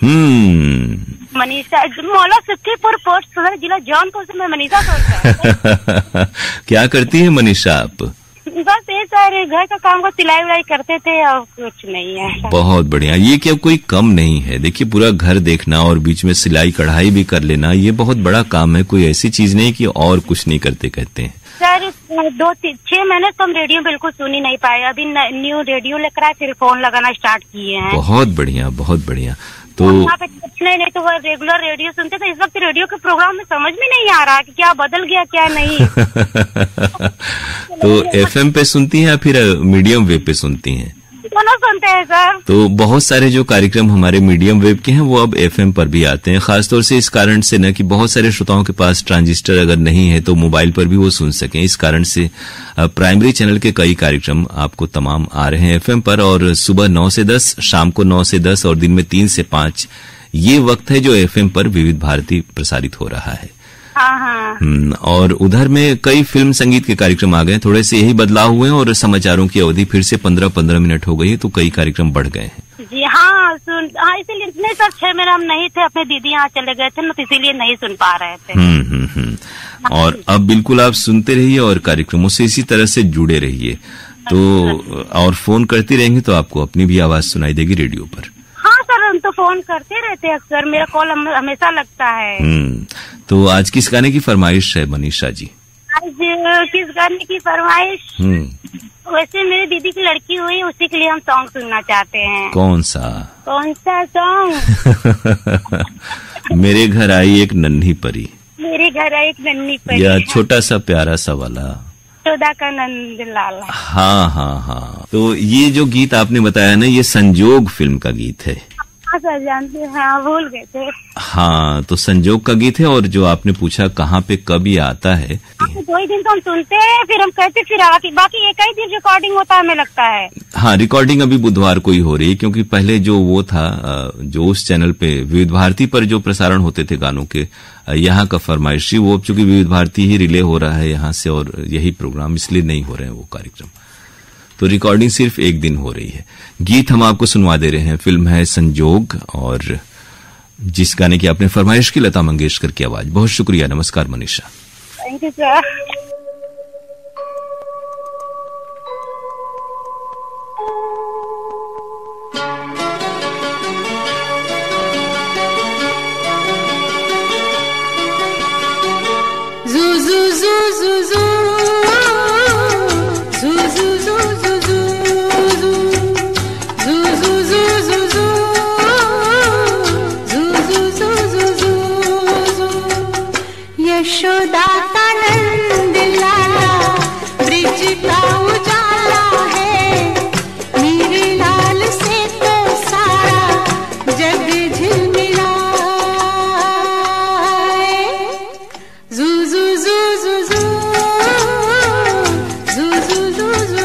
मनीषा, मौला सुखीपुर पोस्ट सदर जिला जौनपुर से मैं मनीषा सोनकर। क्या करती है मनीषा आप? बस ये सारे घर का काम को सिलाई उलाई करते थे और कुछ नहीं है। बहुत बढ़िया। ये क्या कोई कम नहीं है? देखिए, पूरा घर देखना और बीच में सिलाई कढ़ाई भी कर लेना, ये बहुत बड़ा काम है। कोई ऐसी चीज नहीं कि और कुछ नहीं करते कहते हैं। सर 6 महीने तो हम रेडियो बिल्कुल सुन ही नहीं पाए। अभी न्यू रेडियो लेकर आए, फिर फोन लगाना स्टार्ट किए हैं। बहुत बढ़िया, बहुत बढ़िया। तो वहाँ पे नहीं तो वो रेगुलर रेडियो सुनते थे। इस वक्त रेडियो के प्रोग्राम में समझ में नहीं आ रहा कि क्या बदल गया क्या नहीं। तो एफएम पे सुनती हैं या फिर मीडियम वेव पे सुनती हैं? दोनों सुनते हैं सर। तो बहुत सारे जो कार्यक्रम हमारे मीडियम वेव के हैं वो अब एफएम पर भी आते हैं, खासतौर से इस कारण से न कि बहुत सारे श्रोताओं के पास ट्रांजिस्टर अगर नहीं है तो मोबाइल पर भी वो सुन सकें। इस कारण से प्राइमरी चैनल के कई कार्यक्रम आपको तमाम आ रहे हैं एफएम पर, और सुबह 9 से 10, शाम को 9 से 10 और दिन में 3 से 5 ये वक्त है जो एफएम पर विविध भारती प्रसारित हो रहा है। हाँ। और उधर में कई फिल्म संगीत के कार्यक्रम आ गए, थोड़े से यही बदलाव हुए हैं और समाचारों की अवधि फिर से 15-15 मिनट हो गई है, तो कई कार्यक्रम बढ़ गए हैं। जी हाँ, इसीलिए नहीं सर, 6 महीने हम नहीं थे, अपने दीदी यहाँ चले गए थे ना, तो इसीलिए नहीं सुन पा रहे थे। और अब बिल्कुल आप सुनते रहिए और कार्यक्रमों से इसी तरह से जुड़े रहिए। तो और फोन करती रहेंगे तो आपको अपनी भी आवाज सुनाई देगी रेडियो पर। हाँ सर, हम तो फोन करते रहते हैं अक्सर, मेरा कॉल हमेशा लगता है। तो आज किस गाने की फरमाइश है मनीषा जी? आज किस गाने की फरमाइश? वैसे मेरी दीदी की लड़की हुई, उसी के लिए हम सॉन्ग सुनना चाहते हैं। कौन सा सॉन्ग? मेरे घर आई एक नन्ही परी। मेरे घर आई एक नन्ही परी, या छोटा सा प्यारा सा वाला, चौदा का नंद लाला। हाँ। तो ये जो गीत आपने बताया ना, ये संजोग फिल्म का गीत है। हाँ सर, जानते हैं। हाँ, भूल गए थे। हाँ, तो संजोग का गीत है। और जो आपने पूछा कहाँ पे कब ये आता है, 2 ही दिन तो हम सुनते हैं, फिर हम कहते, फिर आके बाकी एक ही दिन रिकॉर्डिंग होता है, हमें लगता है। हाँ, रिकॉर्डिंग अभी बुधवार को ही हो रही है, क्योंकि पहले जो वो था, जो उस चैनल पे विविध भारती पर जो प्रसारण होते थे गानों के, यहाँ का फरमाइशी, वो अब चूंकि विविध भारती ही रिले हो रहा है यहाँ से, और यही प्रोग्राम, इसलिए नहीं हो रहे हैं वो कार्यक्रम। तो रिकॉर्डिंग सिर्फ एक दिन हो रही है। गीत हम आपको सुनवा दे रहे हैं, फिल्म है संजोग, और जिस गाने की आपने फरमाइश की, लता मंगेशकर की आवाज। बहुत शुक्रिया, नमस्कार Manisha. Thank you sir. Yashoda का नंद लाला ब्रिज का उजाला है, मेरे लाल से तो सारा जग झिलमिलाए। जू जू जू जू जू जू जू जू जू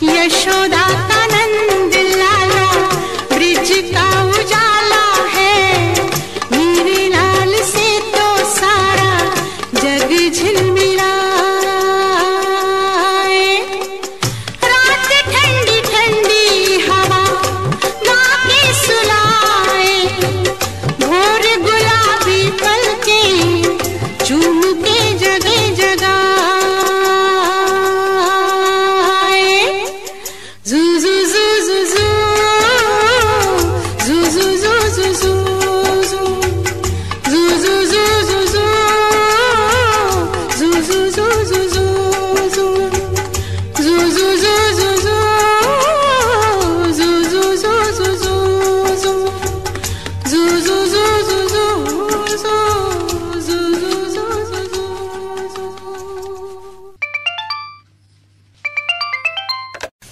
यशोदा का नंद लाला ब्रिज का उजाला है, मेरे लाल से तो सारा जग झिलमिलाए। रात ठंडी ठंडी हवा गा के सुलाए, भोर गुलाबी पलके चूम के जगह जगह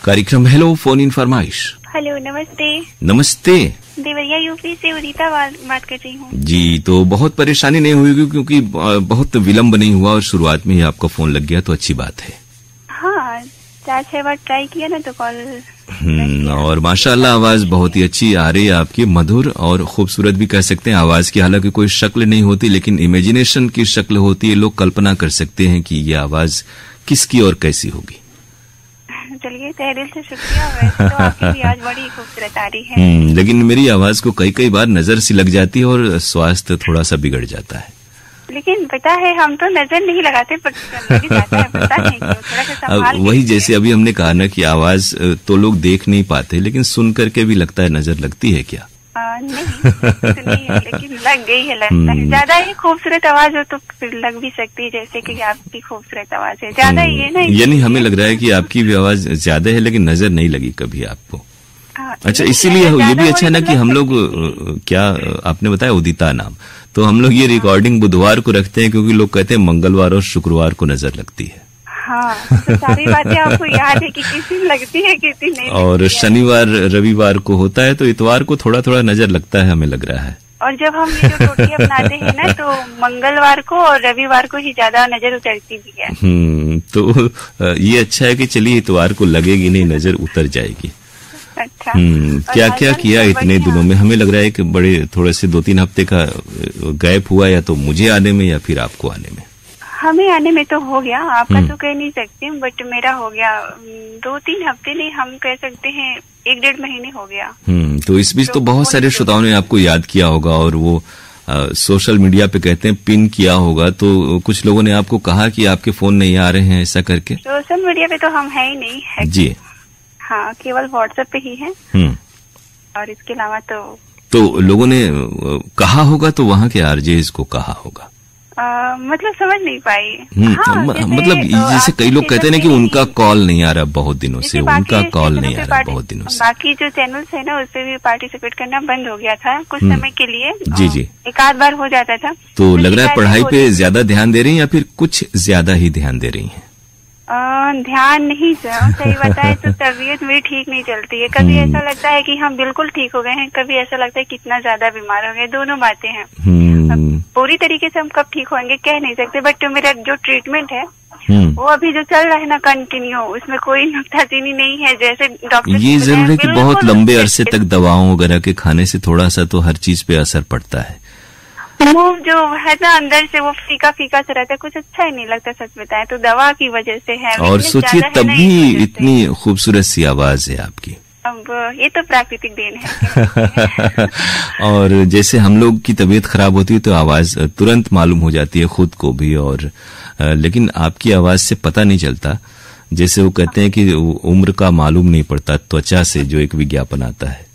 कार्यक्रम हेलो फोन इन फरमाइश। हेलो, नमस्ते। नमस्ते। देवरिया यूपी से उदिता बात कर रही हूँ। जी, तो बहुत परेशानी नहीं हुई क्योंकि बहुत विलम्ब नहीं हुआ और शुरुआत में ही आपका फोन लग गया, तो अच्छी बात है। हाँ, 4-6 बार ट्राई किया ना तो कॉल। और माशाल्लाह आवाज बहुत ही अच्छी आ रही है आपकी, मधुर और खूबसूरत भी कह सकते हैं आवाज की। हालांकि कोई शक्ल नहीं होती, लेकिन इमेजिनेशन की शक्ल होती है, लोग कल्पना कर सकते हैं कि ये आवाज किसकी और कैसी होगी। चलिए, तहे दिल से शुक्रिया। वैसे तो आपकी भी आवाज बड़ी खूबसूरत आ रही है। लेकिन मेरी आवाज को कई बार नजर सी लग जाती है और स्वास्थ्य थोड़ा सा बिगड़ जाता है। लेकिन पता है, हम तो नजर नहीं लगाते, पर लग जाता है, पता नहीं क्यों, थोड़ा सा संभाल के। वही जैसे अभी हमने कहा ना कि आवाज तो लोग देख नहीं पाते, लेकिन सुन करके भी लगता है नजर लगती है क्या? नहीं है, लेकिन लग गई है, लगता है। ज्यादा ही खूबसूरत आवाज हो तो फिर लग भी सकती है, जैसे कि आपकी खूबसूरत आवाज है। ज्यादा ही है ना, यानी हमें लग रहा है कि आपकी भी आवाज ज्यादा है, लेकिन नजर नहीं लगी कभी आपको। अच्छा, इसीलिए ये भी अच्छा है ना कि हम लोग क्या आपने बताया उदिता नाम, तो हम लोग ये रिकॉर्डिंग बुधवार को रखते हैं क्योंकि लोग कहते हैं मंगलवार और शुक्रवार को नजर लगती है। हाँ, तो सारी बातें आपको याद है कि किसी लगती है किसी नहीं। और शनिवार रविवार को होता है, तो इतवार को थोड़ा थोड़ा नजर लगता है, हमें लग रहा है। और जब हम ये जो रोटियां बनाते हैं ना, तो मंगलवार को और रविवार को ही ज्यादा नजर उतरती भी है। तो ये अच्छा है कि चलिए इतवार को लगेगी नहीं, नजर उतर जाएगी। अच्छा, क्या क्या किया इतने दिनों में? हमें लग रहा है कि बड़े थोड़े से 2-3 हफ्ते का गैप हुआ, या तो मुझे आने में या फिर आपको आने में। हमें आने में तो हो गया, आपका तो कह नहीं सकते, बट मेरा हो गया 2-3 हफ्ते नहीं, हम कह सकते हैं 1-1.5 महीने हो गया। तो इस बीच तो बहुत सारे श्रोताओं ने आपको याद किया होगा और वो सोशल मीडिया पे कहते हैं पिन किया होगा, तो कुछ लोगों ने आपको कहा कि आपके फोन नहीं आ रहे हैं, ऐसा करके। सोशल मीडिया पे तो हम है ही नहीं है जी। हाँ, केवल व्हाट्सएप पे ही है। और इसके अलावा तो लोगों ने कहा होगा, तो वहाँ के आरजेस को कहा होगा। मतलब समझ नहीं पाई। मतलब जैसे कई लोग कहते हैं ना कि उनका कॉल नहीं आ रहा बहुत दिनों से, उनका कॉल नहीं आ रहा बहुत दिनों से। बाकी जो चैनल्स है ना, उससे भी पार्टिसिपेट करना बंद हो गया था कुछ समय के लिए। जी। एक आध बार हो जाता था। तो लग रहा है पढ़ाई पे ज्यादा ध्यान दे रही हैं या फिर कुछ ज्यादा ही ध्यान दे रही हैं? ध्यान नहीं सर, सही बताए तो तबीयत मेरी ठीक नहीं चलती है। कभी ऐसा लगता है कि हम बिल्कुल ठीक हो गए हैं, कभी ऐसा लगता है कितना ज्यादा बीमार हो गए, दोनों बातें हैं। पूरी तरीके से हम कब ठीक होंगे कह नहीं सकते, बट मेरा जो ट्रीटमेंट है वो अभी जो चल रहा है ना कंटिन्यू, उसमें कोई नुक्ताचीनी नहीं है। जैसे डॉक्टर ये जरूर है कि बहुत लंबे अरसे तक दवाओं वगैरह के खाने से थोड़ा सा तो हर चीज पे असर पड़ता है। वो जो है ना अंदर से वो फीका फीका से रहता है, कुछ अच्छा ही नहीं लगता सच बताएं तो, दवा की वजह से है। और सोचिए तब भी इतनी खूबसूरत सी आवाज है आपकी। अब ये तो प्राकृतिक देन है। और जैसे हम लोग की तबीयत खराब होती है तो आवाज तुरंत मालूम हो जाती है खुद को भी, और लेकिन आपकी आवाज से पता नहीं चलता। जैसे वो कहते हैं कि उम्र का मालूम नहीं पड़ता त्वचा से, जो एक विज्ञापन आता है।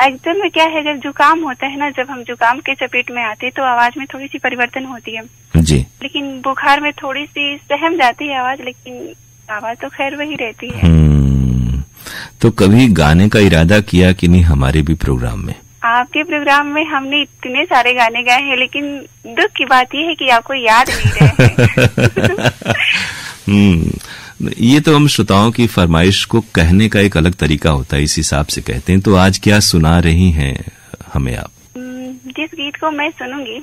एक्चुअल में क्या है, जब जुकाम होता है ना, जब हम जुकाम के चपेट में आते हैं तो आवाज में थोड़ी सी परिवर्तन होती है जी। लेकिन बुखार में थोड़ी सी सहम जाती है आवाज, लेकिन आवाज तो खैर वही रहती है। तो कभी गाने का इरादा किया कि नहीं हमारे भी प्रोग्राम में? आपके प्रोग्राम में हमने इतने सारे गाने गाए हैं, लेकिन दुख की बात यह है कि आपको याद नहीं रहे। ये तो हम श्रोताओं की फरमाइश को कहने का एक अलग तरीका होता है, इस हिसाब से कहते हैं। तो आज क्या सुना रही हैं हमें आप? जिस गीत को मैं सुनूंगी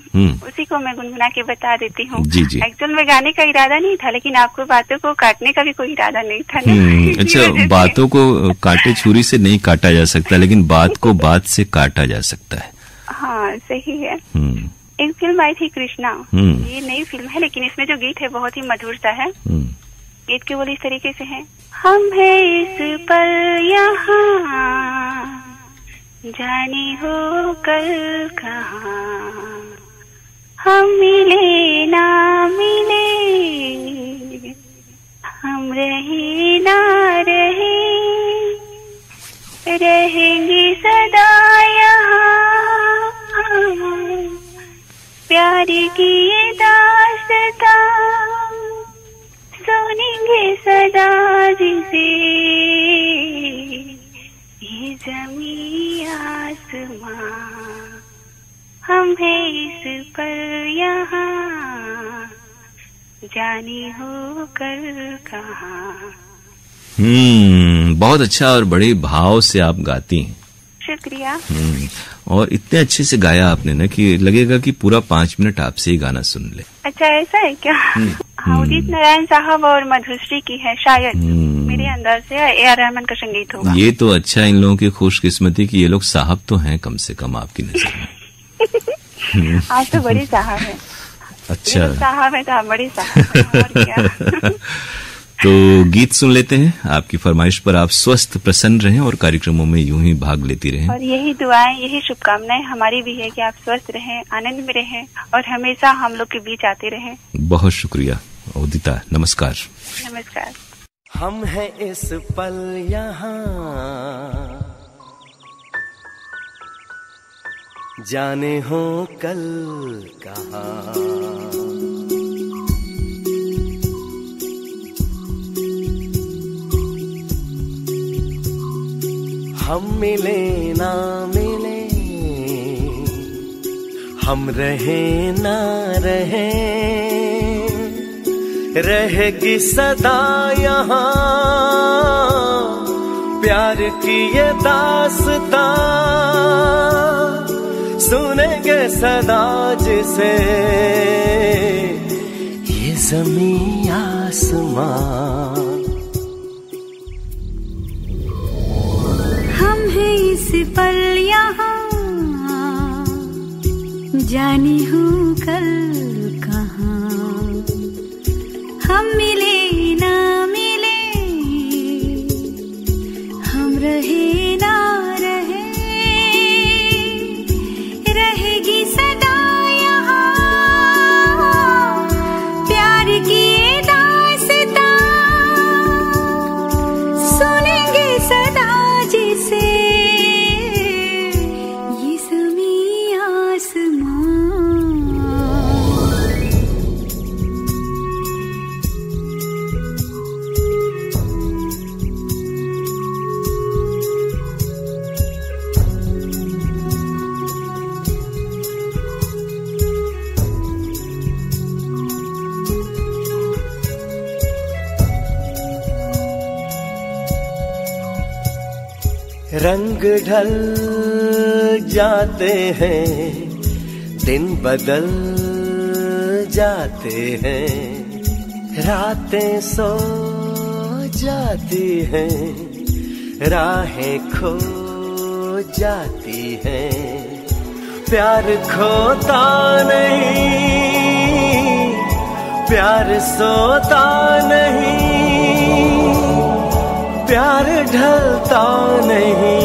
उसी को मैं गुनगुना के बता देती हूँ। एक्चुअल में गाने का इरादा नहीं था, लेकिन आपको बातों को काटने का भी कोई इरादा नहीं था ना। अच्छा, बातों को काटे छुरी से नहीं काटा जा सकता, लेकिन बात को बात से काटा जा सकता है। हाँ सही है। एक फिल्म आई थी कृष्णा, ये नई फिल्म है, लेकिन इसमें जो गीत है बहुत ही मधुर सा है। गीत के बोल इस तरीके से है। हम है इस पल यहाँ, जाने हो कल कहाँ, हम मिले ना मिले, हम रहे ना रहे, रहेंगे सदा यहाँ, प्यार की ये दास्तां सुनेंगे सदा जिसे, ये ज़मीं आसमां, हम है इस पर यहाँ, जाने हो कल कहाँ। बहुत अच्छा और बड़े भाव से आप गाती हैं। शुक्रिया। और इतने अच्छे से गाया आपने ना कि लगेगा कि पूरा 5 मिनट आपसे ही गाना सुन ले। अच्छा ऐसा है क्या? हाँ, उदित नारायण साहब और मधुश्री की है शायद, मेरे अंदाज से A.R. रहमान का संगीत होगा। ये तो अच्छा, इन लोगों की खुशकिस्मती कि ये लोग साहब तो हैं कम से कम आपकी नजर में। आज तो बड़ी साहब है। अच्छा साहब है तो आप बड़ी साहब है, और क्या। तो गीत सुन लेते हैं। आपकी फरमाइश पर आप स्वस्थ प्रसन्न रहें और कार्यक्रमों में यूं ही भाग लेती रहें। और यही दुआएं, यही शुभकामनाएं हमारी भी है कि आप स्वस्थ रहें, आनंद में रहें और हमेशा हम लोग के बीच आते रहें। बहुत शुक्रिया उदिता, नमस्कार। नमस्कार। हम हैं इस पल यहाँ, जाने हो कल कहाँ, हम मिले ना मिले, हम रहे ना रहे, रहेगी सदा यहाँ, प्यार की ये दास्तां सुनेंगे सदा जिसे, ये ज़मीं आसमां। हम हैं इस पल यहाँ, जाने हो कल कहाँ, हम मिले ना मिले, हम रहे ना रहे, रहेगी सदा यहाँ, प्यार की ये दास्तां सुनेंगे सदा जिसे, ये ज़मीं आसमां। रंग ढल जाते हैं, दिन बदल जाते हैं, रातें सो जाती हैं, राहें खो जाती हैं, प्यार खोता नहीं, प्यार सोता नहीं, प्यार ढलता नहीं,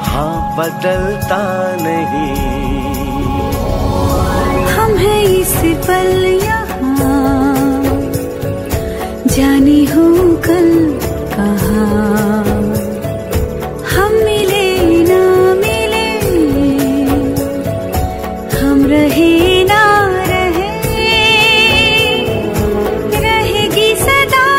हाँ बदलता नहीं। हम हैं इस पल यहाँ, जाने हो कल कहाँ, हम मिले ना मिले, हम रहे ना रहे, रहेगी सदा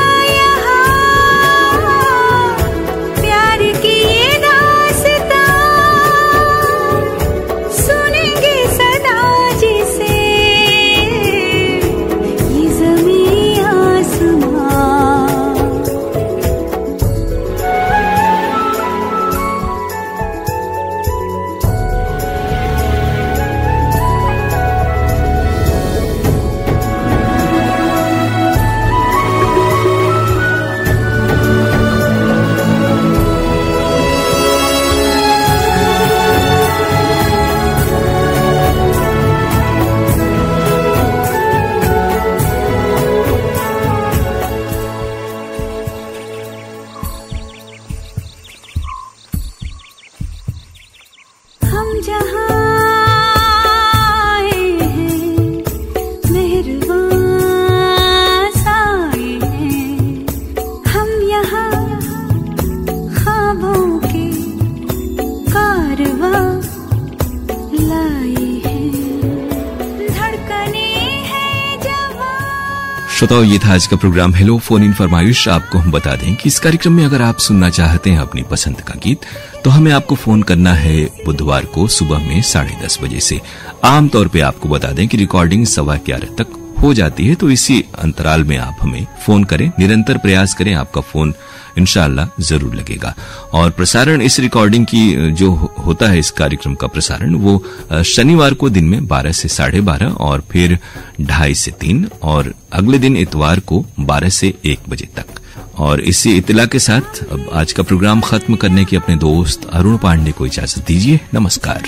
श्रोताओं, ये था आज का प्रोग्राम हेलो फोन इन फरमाइश। आपको हम बता दें कि इस कार्यक्रम में अगर आप सुनना चाहते हैं अपनी पसंद का गीत तो हमें आपको फोन करना है बुधवार को सुबह में 10:30 बजे से। आमतौर पे आपको बता दें कि रिकॉर्डिंग 11:15 तक हो जाती है, तो इसी अंतराल में आप हमें फोन करें, निरंतर प्रयास करें, आपका फोन इंशाअल्लाह जरूर लगेगा। और प्रसारण इस रिकॉर्डिंग की जो होता है, इस कार्यक्रम का प्रसारण वो शनिवार को दिन में 12 से 12:30 और फिर 2:30 से 3 और अगले दिन इतवार को 12 से 1 बजे तक। और इसी इत्तला के साथ अब आज का प्रोग्राम खत्म करने की अपने दोस्त अरुण पांडे को इजाजत दीजिए। नमस्कार।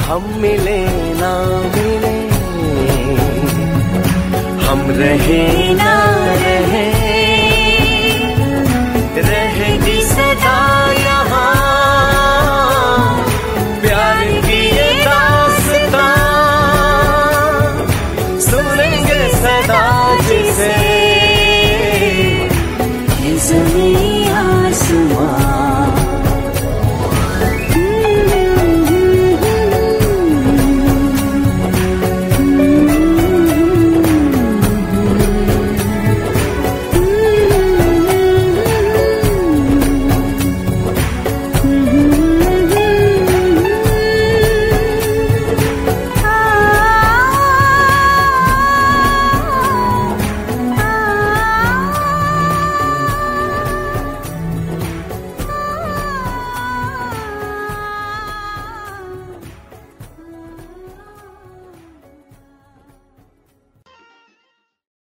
हम मिले ना मिले, हम रहे ना रहे, रहेगी सदा